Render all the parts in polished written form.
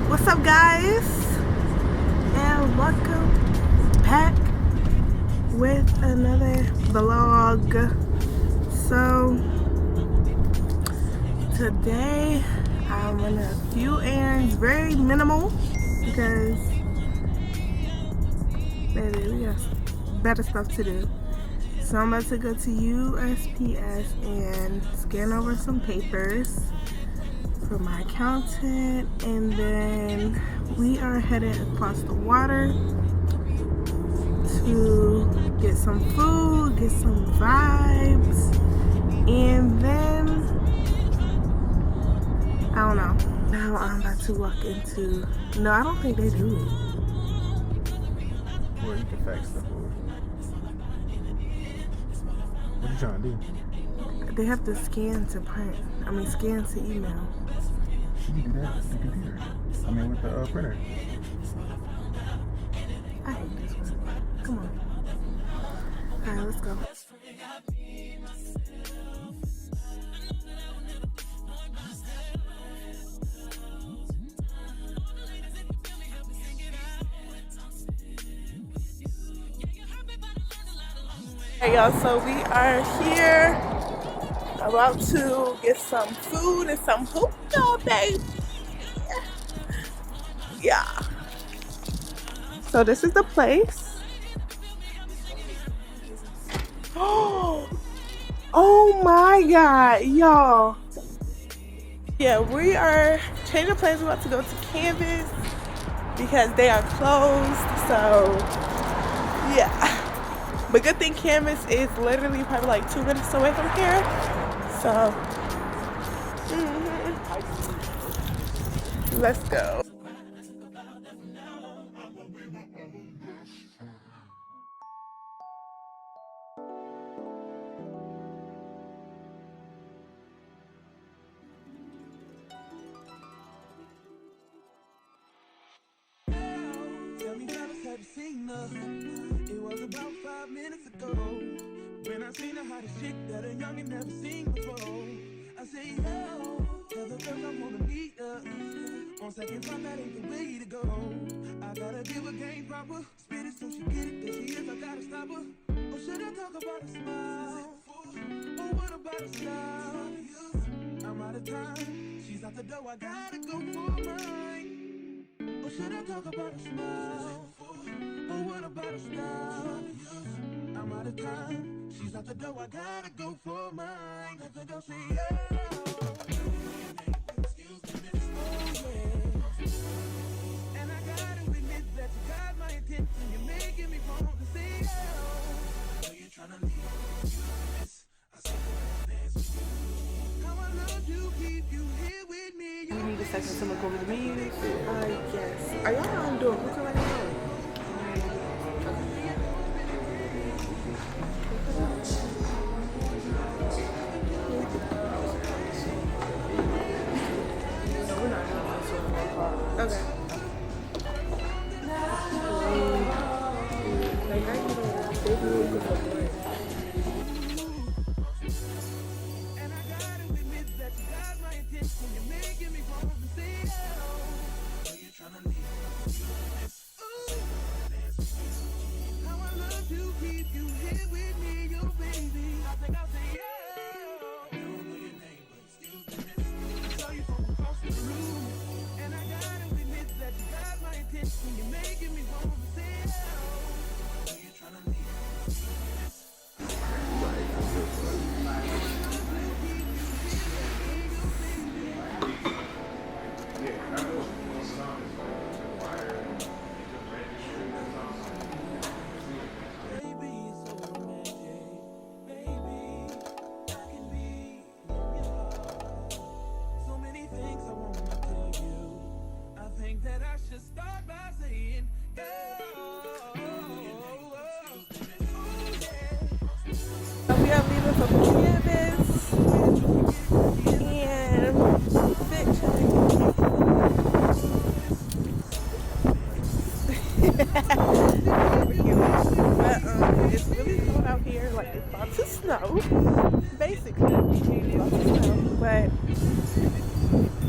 What's up, guys, and welcome back with another vlog. So today I'm on a few errands, very minimal, because baby, we got better stuff to do. So I'm about to go to USPS and scan over some papers for my accountant, and then we are headed across the water to get some food, get some vibes, and then I don't know. Now I'm about to walk into, no, I don't think they do it. Or you can fax the food. What you trying to do? They have to scan to print. I mean, scan to email. You can do that with the computer. I mean, with the printer. I hate this one. Come on. Alright, let's go. Hey y'all, so we are here about to get some food and some hookah, baby. Yeah. So this is the place. Oh my god, y'all. Yeah, we are changing plans. We're about to go to Canvas because they are closed. So yeah. But good thing Canvas is literally probably like 2 minutes away from here. So let's go. Tell me how have you seen her? It was about 5 minutes ago when I seen her hottest chick that a youngin' never seen before. I say, yo, tell the girls I wanna meet her. On second thought, that ain't the way to go. I gotta give her game proper, spit it so she get it. There she is, I gotta stop her. Or should I talk about a smile? Or what about a style? I'm out of time, she's out the door, I gotta go for mine. Or should I talk about a smile? Or what about a style? I'm out of time, she's out the door, I gotta go for mine. Let the girl say, yeah. Excuse me, miss. Oh, yeah. And I gotta admit that you got my attention. You're making me want to say, oh. So you're trying to leave, miss. I said, dance with you. How I love you, keep you here with me. We need a second to look over the menus. Yes. Are y'all doing hookah right now? Okay. And I gotta admit that you got my attention. You're making me want to say, oh. So you're trying to leave, how I love you, keep you here with me, your baby. I think I'll say, yeah. You don't know your name, but excuse me, miss. I saw you from across the room. And I gotta admit that you got my attention. You're making me want to say, oh. So you're trying to leave, are leaving from campus and fit check. But it's really cold out here. Like it's about to snow. Basically, it's about to snow. But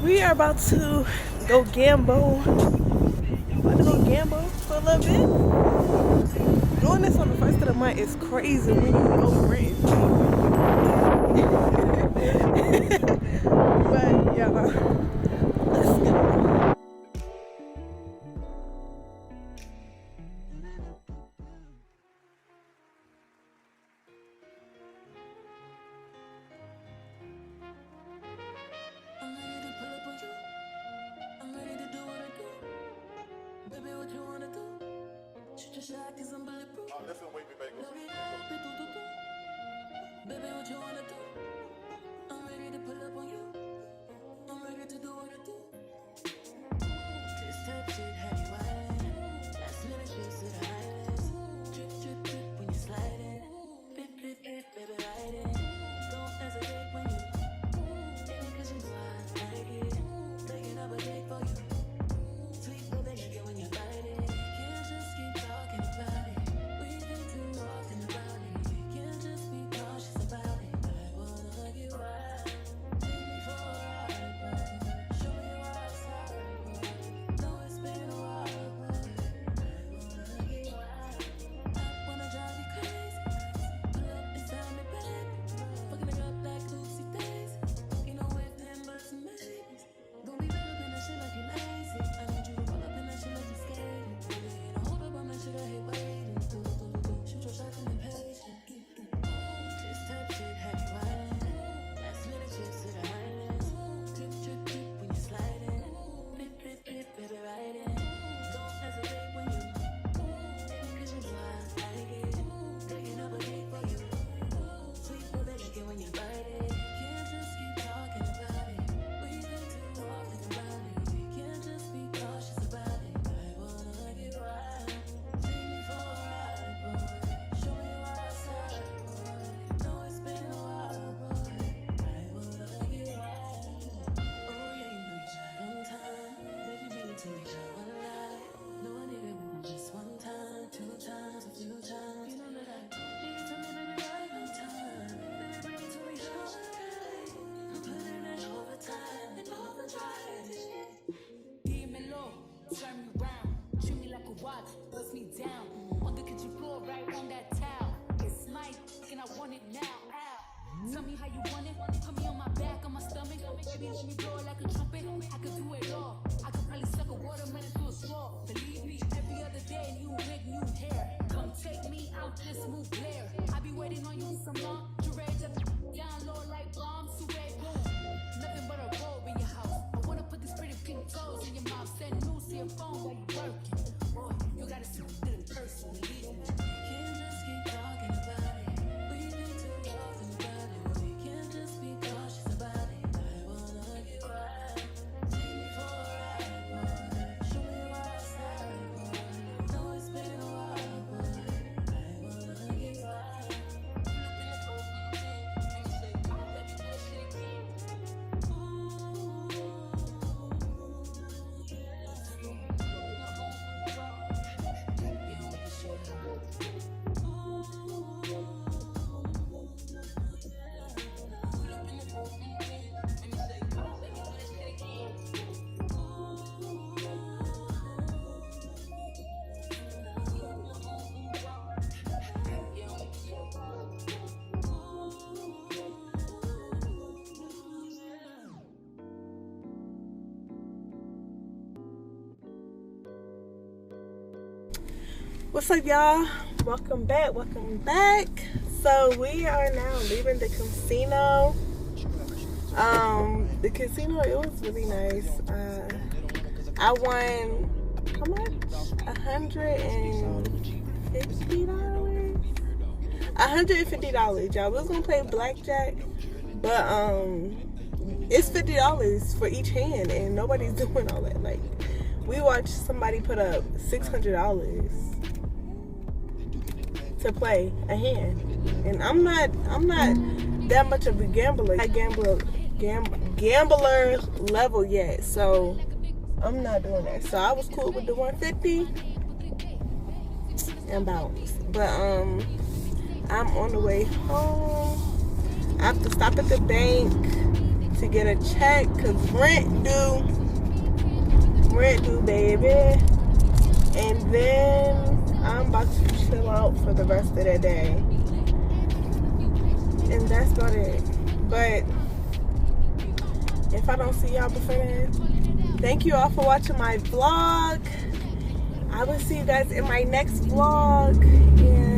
we are about to go gamble. About to go gamble for a little bit. Doing this on the first of the month is crazy when you go rent. But yeah, let's go. Listen, wait me, baby. Baby, what you wanna do? I'm ready to pull up on you. I'm ready to do what I do. This type shit have you wildin'. Last minute shit to the highest. Drip, drip, drip when you sliding. Flip, flip, flip, baby, ride it. Don't hesitate when you take me 'cause you know I like it. Taking up a date for you. Sweet baby, you get when you bite it. Can't just keep talking about it. We've been too often about it. Can't just be cautious about it. I wanna get wild. Take me for a ride, boy. Show me your outside, boy. Know it's been a while, boy. I wanna get wild. I wanna drive you crazy. Pull up inside me, baby. Fucking it up like Lucy Days. Ain't no way for him but some maybes. Don't be wrapped up in that shit like you lazy. I need you to roll up in that shit like you scared. Ain't no hold up on that shit, I hate waiting. Shoot your shot and impatient. This type shit have you wildin'. Last minute shit to the highlands. Drip, drip, drip when you sliding. Flip, flip, flip, baby, ride it. Don't hesitate when you take me 'cause you know I like it. Taking up a date for you. Sweet baby, like it when you bite it. Can't just keep talking about it. We've been too often about it. Can't just be cautious about it. I wanna get wild. Take me for a ride, boy. Show me your outside, boy. Know it's been a while, boy. I wanna get wild. Oh yeah, you know you try one time. Baby, bring it to me, try one night. No, I need it more, just one time, 2 times, a few times. You know that I need it to me, baby, right on time. Baby, bring it to me, try one night. I'm putting in overtime and overdrive. Give me low, turn me round, treat me like a watch, bust me down. On the kitchen floor, right on that towel. It's my and I want it now. Ow. Tell me how you want it. Put me on my back, on my stomach. Baby, let me blow it like a trumpet. I could do it all. I could probably suck a watermelon through a straw. Believe me, every other day, new wig, new hair. Come take me out this smooth glare. I be waiting on you some long. Durage up down low like bombs. Suede boom. Nothing but a robe in your house. I wanna put these pretty pink toes in your mouth. Send news to your phone while you working. Boy, you gotta see it in person. Believe me. Can't just keep talking about it. We've been too often about it. We can't just be cautious about it. I wanna get wild. Take me for a ride, boy. Show me your outside, boy. Know it's been a while, boy. I wanna get wild. What's up, y'all? Welcome back. So we are now leaving the casino. The casino, it was really nice. I won how much? $150. $150, y'all. We was gonna play blackjack, but it's $50 for each hand, and nobody's doing all that. Like, we watched somebody put up $600 to play a hand. And I'm not that much of a gambler. I gambler level yet, so I'm not doing that. So I was cool with the 150 and bounce. But I'm on the way home. I have to stop at the bank to get a check because rent due, baby. And then I'm about to chill out for the rest of the day. And that's about it. But if I don't see y'all before then, thank you all for watching my vlog. I will see you guys in my next vlog. And